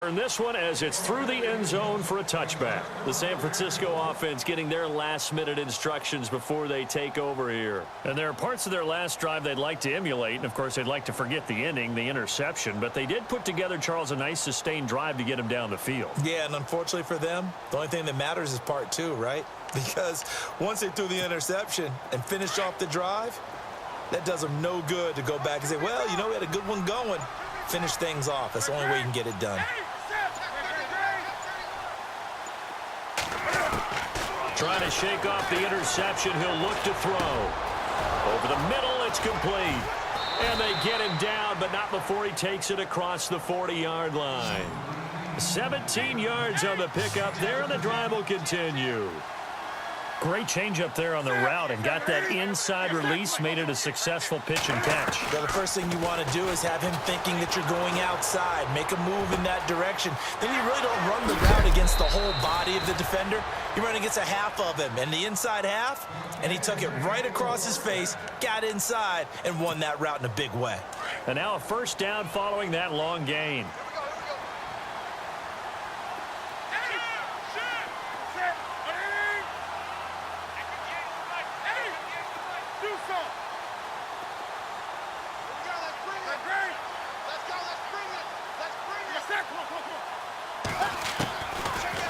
And this one as it's through the end zone for a touchback. The San Francisco offense getting their last-minute instructions before they take over here. And there are parts of their last drive they'd like to emulate. And, of course, they'd like to forget the ending, the interception. But they did put together, Charles, a nice sustained drive to get him down the field. Yeah, and unfortunately for them, the only thing that matters is part two, right? Because once they threw the interception and finished off the drive, that does them no good to go back and say, well, you know, we had a good one going. Finish things off. That's the only way you can get it done. Trying to shake off the interception. He'll look to throw. Over the middle, it's complete. And they get him down, but not before he takes it across the 40-yard line. 17 yards on the pickup there, and the drive will continue. Great change up there on the route and got that inside release, made it a successful pitch and catch. Well, the first thing you want to do is have him thinking that you're going outside, make a move in that direction. Then you really don't run the route against the whole body of the defender. You run against a half of him, and the inside half, and he took it right across his face, got inside, and won that route in a big way. And now a first down following that long gain.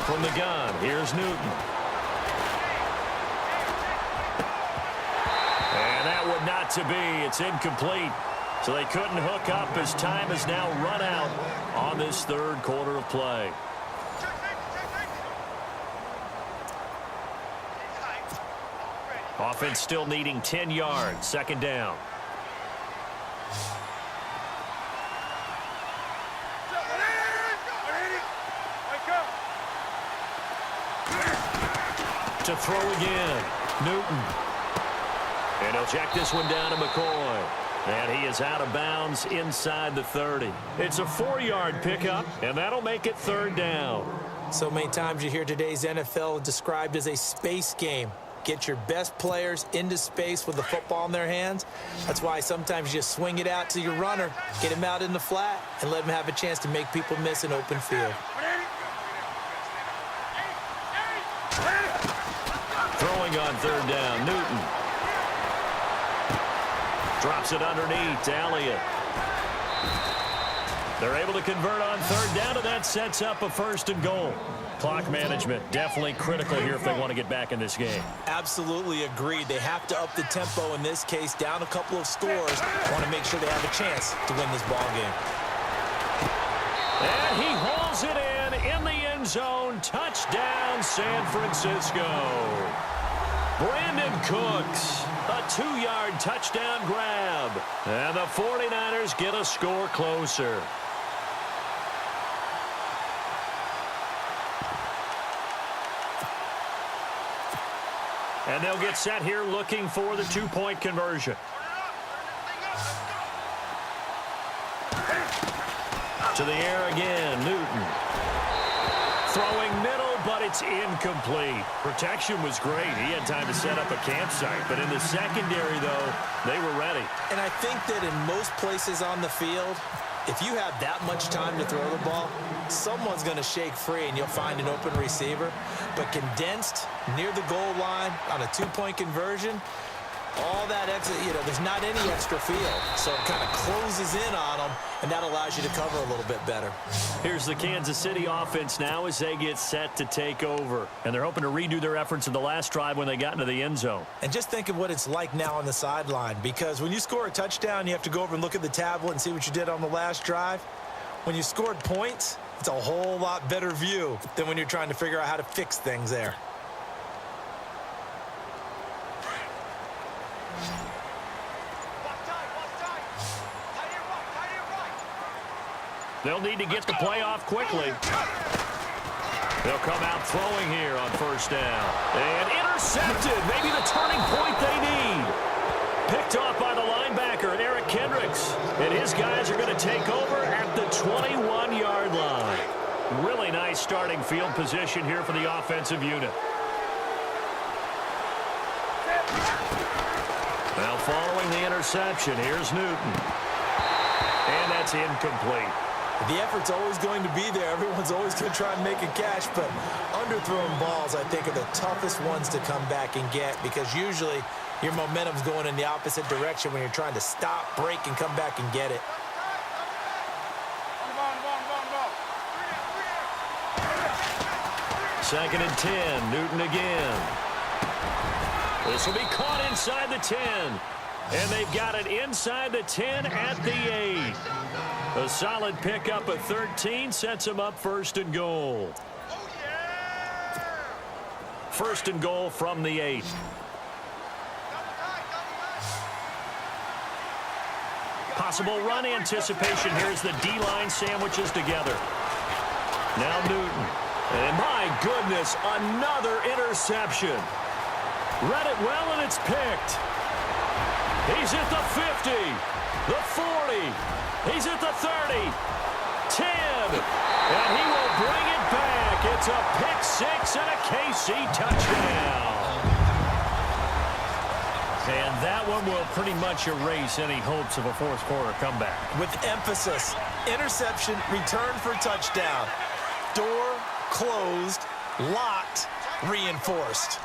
From the gun, here's Newton. And that would not to be. It's incomplete. So they couldn't hook up as time has now run out on this third quarter of play. Offense still needing 10 yards. Second down. To throw again. Newton. And he'll check this one down to McCoy. And he is out of bounds inside the 30. It's a 4-yard pickup, and that'll make it third down. So many times you hear today's NFL described as a space game. Get your best players into space with the football in their hands. That's why sometimes you just swing it out to your runner, get him out in the flat, and let him have a chance to make people miss an open field. Throwing on third down, Newton. Drops it underneath to Elliott. They're able to convert on third down, and that sets up a first and goal. Clock management definitely critical here if they want to get back in this game. Absolutely agreed. They have to up the tempo in this case, down a couple of scores. Want to make sure they have a chance to win this ball game. And he hauls it in the end zone. Touchdown, San Francisco. Brandon Cooks, a 2-yard touchdown grab. And the 49ers get a score closer. And they'll get set here looking for the 2-point conversion. To the air again, Newton. Throwing middle, but it's incomplete. Protection was great. He had time to set up a campsite. But in the secondary, though, they were ready. And I think that in most places on the field, if you have that much time to throw the ball, someone's going to shake free and you'll find an open receiver. But condensed, near the goal line, on a 2-point conversion, all that extra, there's not any extra field. So it kind of closes in on them, and that allows you to cover a little bit better. Here's the Kansas City offense now as they get set to take over. And they're hoping to redo their efforts in the last drive when they got into the end zone. And just think of what it's like now on the sideline, because when you score a touchdown, you have to go over and look at the tablet and see what you did on the last drive. When you scored points, it's a whole lot better view than when you're trying to figure out how to fix things there. They'll need to get the play off quickly. They'll come out throwing here on first down. And intercepted. Maybe the turning point they need. Picked off by the linebacker, Eric Kendricks. And his guys are going to take over at the 21-yard line. Really nice starting field position here for the offensive unit. Now following the interception, here's Newton. And that's incomplete. The effort's always going to be there. Everyone's always going to try and make a catch, but underthrown balls, I think, are the toughest ones to come back and get because usually your momentum's going in the opposite direction when you're trying to stop, break, and come back and get it. Second and 10, Newton again. This will be caught inside the 10. And they've got it inside the 10 at the 8. A solid pickup of 13 sets them up first and goal. First and goal from the 8. Possible run anticipation here as the D-line sandwiches together. Now Newton. And my goodness, another interception. Read it well, and it's picked. He's at the 50, the 40. He's at the 30, 10. And he will bring it back. It's a pick six and a KC touchdown. And that one will pretty much erase any hopes of a fourth quarter comeback. With emphasis, interception, return for touchdown. Door closed, locked, reinforced.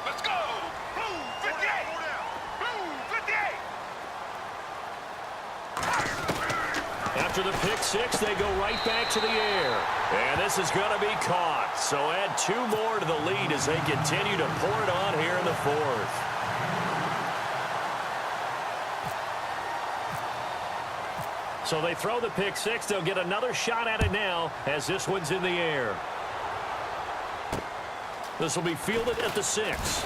Let's go! Blue 58! Blue 58! After the pick six, they go right back to the air. And this is going to be caught. So add 2 more to the lead as they continue to pour it on here in the fourth. So they throw the pick six. They'll get another shot at it now as this one's in the air. This will be fielded at the 6.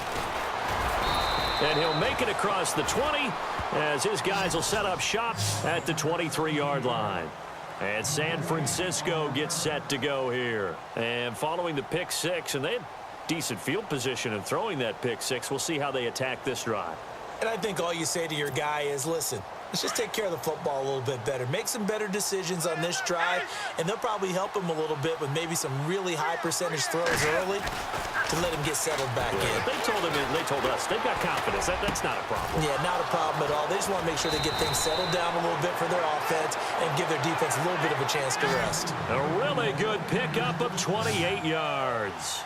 And he'll make it across the 20 as his guys will set up shop at the 23-yard line. And San Francisco gets set to go here. And following the pick six, and they had decent field position in throwing that pick six. We'll see how they attack this drive. And I think all you say to your guy is, listen, let's just take care of the football a little bit better. Make some better decisions on this drive, and they'll probably help him a little bit with maybe some really high percentage throws early to let him get settled back in. They told us they've got confidence. That's not a problem. Yeah, not a problem at all. They just want to make sure they get things settled down a little bit for their offense and give their defense a little bit of a chance to rest. A really good pickup of 28 yards.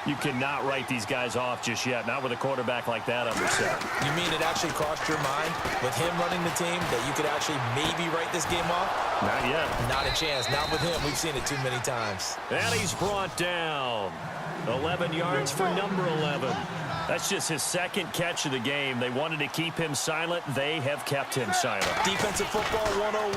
You cannot write these guys off just yet, not with a quarterback like that under center. You mean it actually crossed your mind with him running the team that you could actually maybe write this game off? Not yet. Not a chance. Not with him. We've seen it too many times. And he's brought down. 11 yards for number 11. That's just his second catch of the game. They wanted to keep him silent. They have kept him silent. Defensive football 101.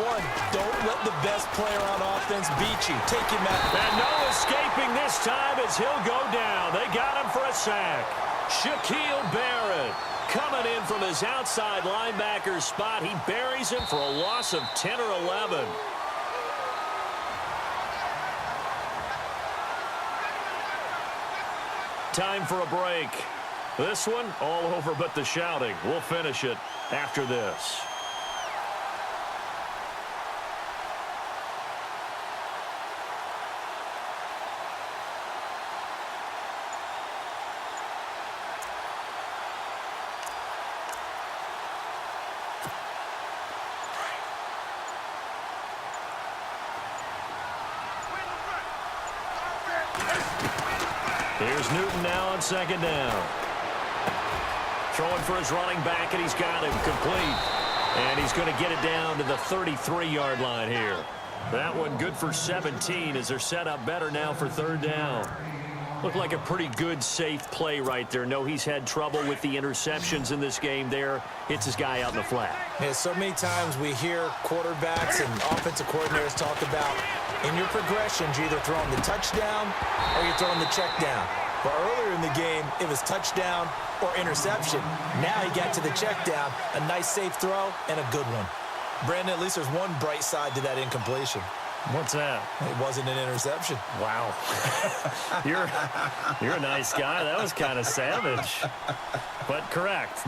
Don't let the best player on offense beat you. Take him out. And no escaping this time as he'll go down. They got him for a sack. Shaquille Barrett coming in from his outside linebacker spot. He buries him for a loss of 10 or 11. Time for a break. This one, all over but the shouting. We'll finish it after this. Here's Newton now on second down. Throwing for his running back, and he's got him complete. And he's going to get it down to the 33-yard line here. That one good for 17 as they're set up better now for third down. Looked like a pretty good, safe play right there. No, he's had trouble with the interceptions in this game there. Hits his guy out in the flat. Yeah, so many times we hear quarterbacks and offensive coordinators talk about in your progressions, you're either throwing the touchdown or you're throwing the check down. But earlier in the game, it was touchdown or interception. Now he got to the check down, a nice safe throw, and a good one. Brandon, at least there's one bright side to that incompletion. What's that? It wasn't an interception. Wow. You're a nice guy. That was kind of savage. But correct.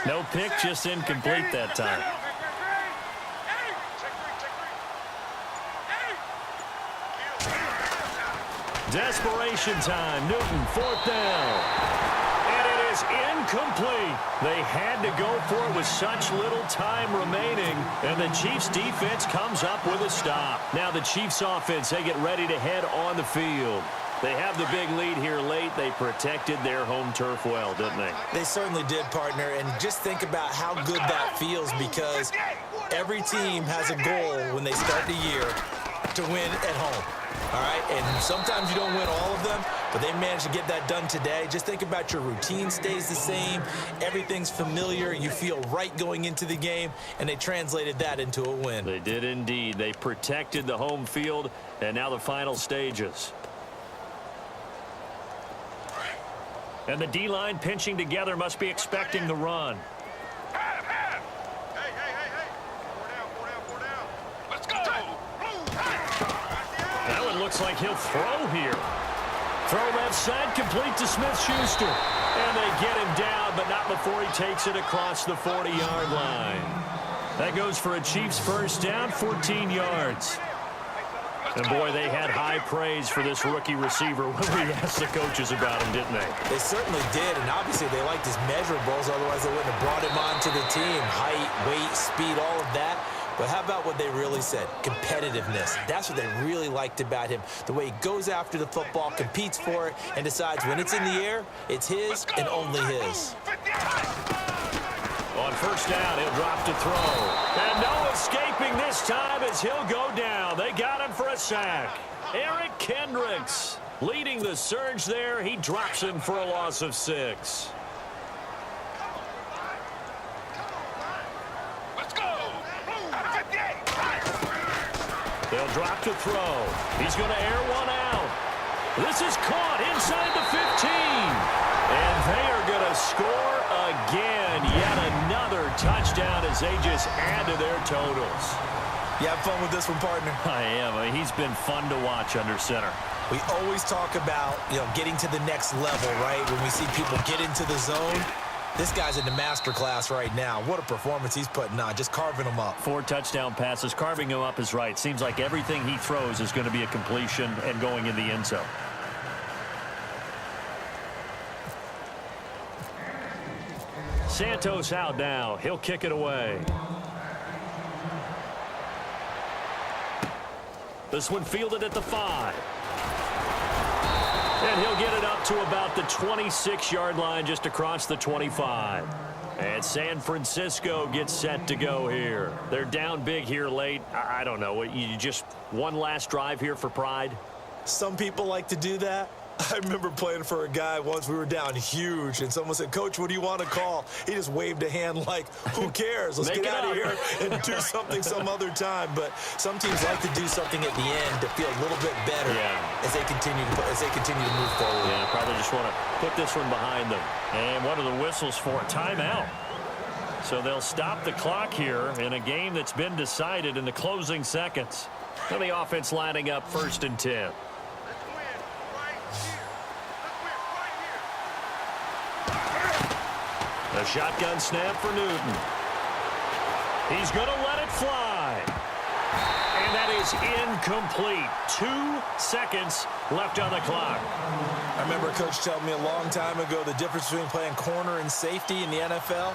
No pick, just incomplete that time. Desperation time. Newton, fourth down. And it is incomplete. They had to go for it with such little time remaining, and the Chiefs defense comes up with a stop. Now the Chiefs offense, they get ready to head on the field. They have the big lead here late. They protected their home turf well, didn't they? They certainly did, partner, and just think about how good that feels, because every team has a goal when they start the year to win at home. All right, and sometimes you don't win all of them, but they managed to get that done today. Just think about your routine stays the same. Everything's familiar. You feel right going into the game, and they translated that into a win. They did indeed. They protected the home field, and now the final stages. And the D-line pinching together must be expecting the run. Hey. Four down. Let's go. That one looks like he'll throw here. Throw left side, complete to Smith-Schuster. And they get him down, but not before he takes it across the 40-yard line. That goes for a Chiefs first down, 14 yards. And, boy, they had high praise for this rookie receiver when we asked the coaches about him, didn't they? They certainly did, and obviously they liked his measurables. Otherwise, they wouldn't have brought him onto the team. Height, weight, speed, all of that. But how about what they really said? Competitiveness. That's what they really liked about him. The way he goes after the football, competes for it, and decides when it's in the air, it's his and only his. On first down, he'll drop to throw. And no escaping this time as he'll go down. They got him for a sack. Eric Kendricks leading the surge there. He drops him for a loss of 6. Let's go. They'll drop to throw. He's going to air one out. This is caught inside the 15. And they are going to score again. Yet another touchdown as they just add to their totals. You have fun with this one, partner? I am. He's been fun to watch under center. We always talk about, getting to the next level, right? When we see people get into the zone. This guy's in the master class right now. What a performance he's putting on, just carving them up. 4 touchdown passes. Carving him up is right. Seems like everything he throws is going to be a completion and going in the end zone. Santos out now. He'll kick it away. This one fielded at the 5. And he'll get it up to about the 26-yard line, just across the 25. And San Francisco gets set to go here. They're down big here late. I don't know. You just one last drive here for pride? Some people like to do that. I remember playing for a guy once. We were down huge, and someone said, "Coach, what do you want to call?" He just waved a hand like, who cares? Let's get out of here and do something some other time. But some teams like to do something at the end to feel a little bit better as they continue to move forward. Yeah, probably just want to put this one behind them. And one of the whistles for a timeout. So they'll stop the clock here in a game that's been decided in the closing seconds. And the offense lining up 1st and 10. A shotgun snap for Newton. He's going to let it fly. And that is incomplete. 2 seconds left on the clock. I remember a coach telling me a long time ago the difference between playing corner and safety in the NFL.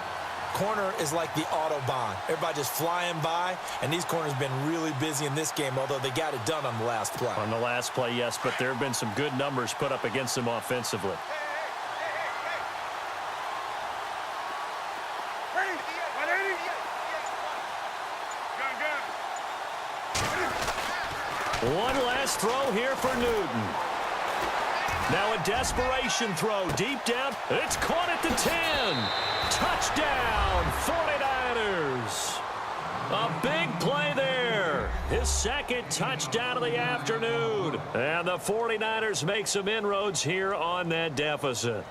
Corner is like the Autobahn. Everybody just flying by, and these corners have been really busy in this game, although they got it done on the last play. On the last play, yes, but there have been some good numbers put up against them offensively. One last throw here for Newton. Now a desperation throw deep down. It's caught at the 10. Touchdown, 49ers. A big play there. His 2nd touchdown of the afternoon. And the 49ers make some inroads here on that deficit.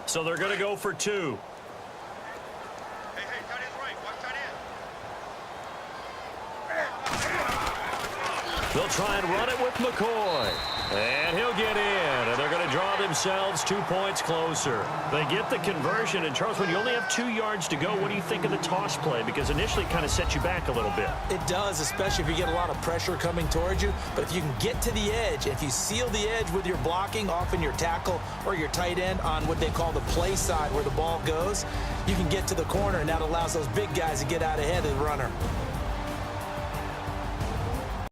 So they're going to go for 2. They'll try and run it with McCoy. And he'll get in. And they're going to draw themselves 2 points closer. They get the conversion. And, Charles, when you only have 2 yards to go, what do you think of the toss play? Because initially it kind of set you back a little bit. It does, especially if you get a lot of pressure coming towards you. But if you can get to the edge, if you seal the edge with your blocking, often your tackle or your tight end on what they call the play side where the ball goes, you can get to the corner, and that allows those big guys to get out ahead of the runner.